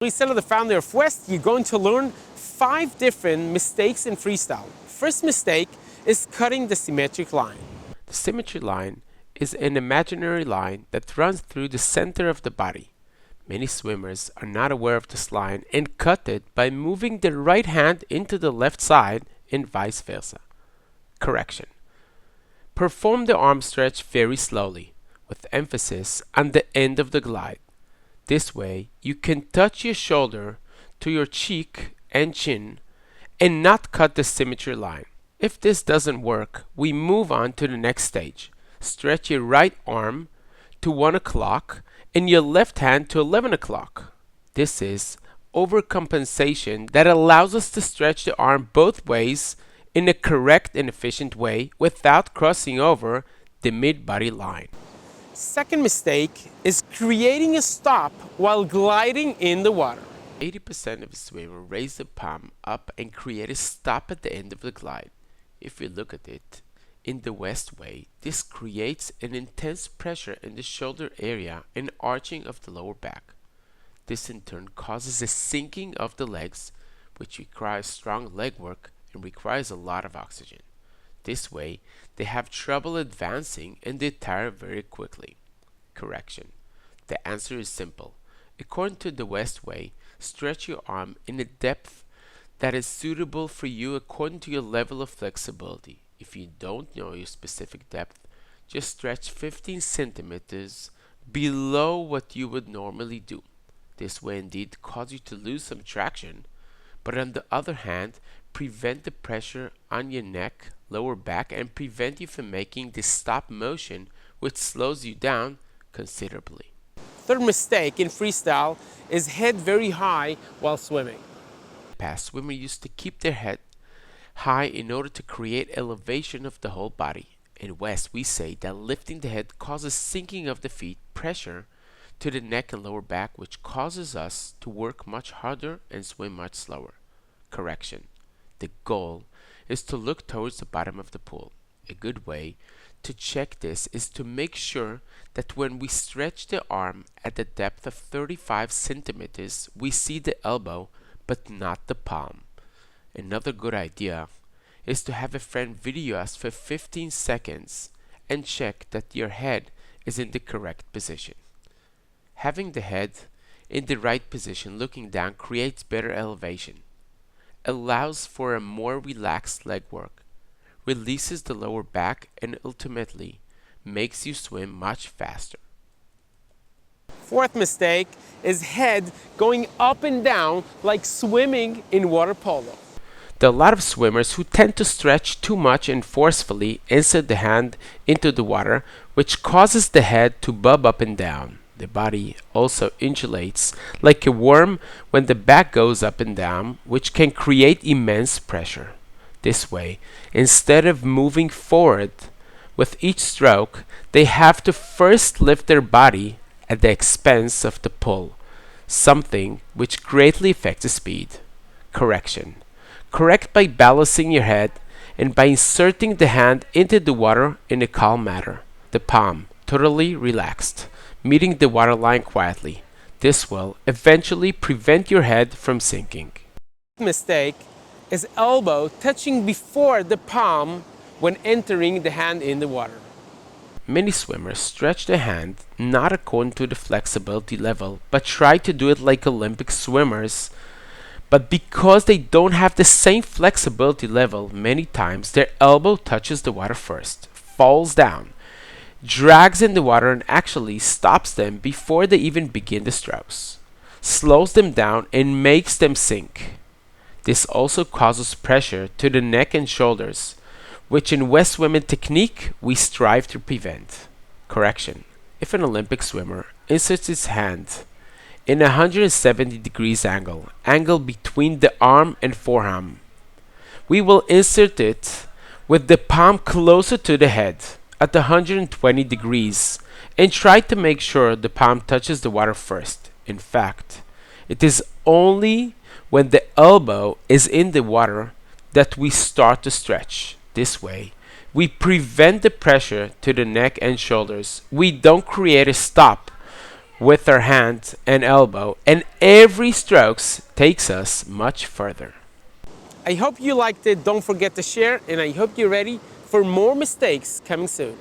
Luis, the founder of West, you're going to learn 5 different mistakes in freestyle. First mistake is cutting the symmetric line. The symmetry line is an imaginary line that runs through the center of the body. Many swimmers are not aware of this line and cut it by moving their right hand into the left side and vice versa. Correction. Perform the arm stretch very slowly, with emphasis on the end of the glide. This way, you can touch your shoulder to your cheek and chin and not cut the symmetry line. If this doesn't work, we move on to the next stage. Stretch your right arm to 1 o'clock and your left hand to 11 o'clock. This is overcompensation that allows us to stretch the arm both ways in a correct and efficient way without crossing over the mid-body line. Second mistake is creating a stop while gliding in the water. 80% of a swimmer raise the palm up and create a stop at the end of the glide. If we look at it in the West way, this creates an intense pressure in the shoulder area and arching of the lower back. This in turn causes a sinking of the legs, which requires strong leg work and requires a lot of oxygen. This way, they have trouble advancing and they tire very quickly. Correction. The answer is simple. According to the West way, stretch your arm in a depth that is suitable for you according to your level of flexibility. If you don't know your specific depth, just stretch 15 centimeters below what you would normally do. This way indeed cause you to lose some traction, but on the other hand, prevent the pressure on your neck, lower back, and prevent you from making this stop motion, which slows you down considerably. Third mistake in freestyle is head very high while swimming. Past swimmers used to keep their head high in order to create elevation of the whole body. In West, we say that lifting the head causes sinking of the feet, pressure to the neck and lower back, which causes us to work much harder and swim much slower. Correction. The goal is to look towards the bottom of the pool. A good way to check this is to make sure that when we stretch the arm at the depth of 35 centimeters, we see the elbow but not the palm. Another good idea is to have a friend video us for 15 seconds and check that your head is in the correct position. Having the head in the right position looking down creates better elevation, allows for a more relaxed leg work, releases the lower back, and ultimately makes you swim much faster. Fourth mistake is head going up and down like swimming in water polo. There are a lot of swimmers who tend to stretch too much and forcefully insert the hand into the water, which causes the head to bob up and down. The body also undulates like a worm when the back goes up and down, which can create immense pressure. This way, instead of moving forward with each stroke, they have to first lift their body at the expense of the pull, something which greatly affects the speed. Correction. Correct by balancing your head and by inserting the hand into the water in a calm manner, the palm totally relaxed, meeting the waterline quietly. This will eventually prevent your head from sinking. Mistake is elbow touching before the palm when entering the hand in the water. Many swimmers stretch the hand not according to the flexibility level, but try to do it like Olympic swimmers. But because they don't have the same flexibility level, many times their elbow touches the water first, falls down, drags in the water, and actually stops them before they even begin the strokes, slows them down, and makes them sink. This also causes pressure to the neck and shoulders, which in West swimming technique we strive to prevent. Correction. If an Olympic swimmer inserts his hand in a 170 degrees angle between the arm and forearm, we will insert it with the palm closer to the head at 120 degrees and try to make sure the palm touches the water first. In fact, it is only when the elbow is in the water that we start to stretch. This way, we prevent the pressure to the neck and shoulders. We don't create a stop with our hand and elbow, and every stroke takes us much further. I hope you liked it. Don't forget to share, and I hope you're ready for more mistakes coming soon.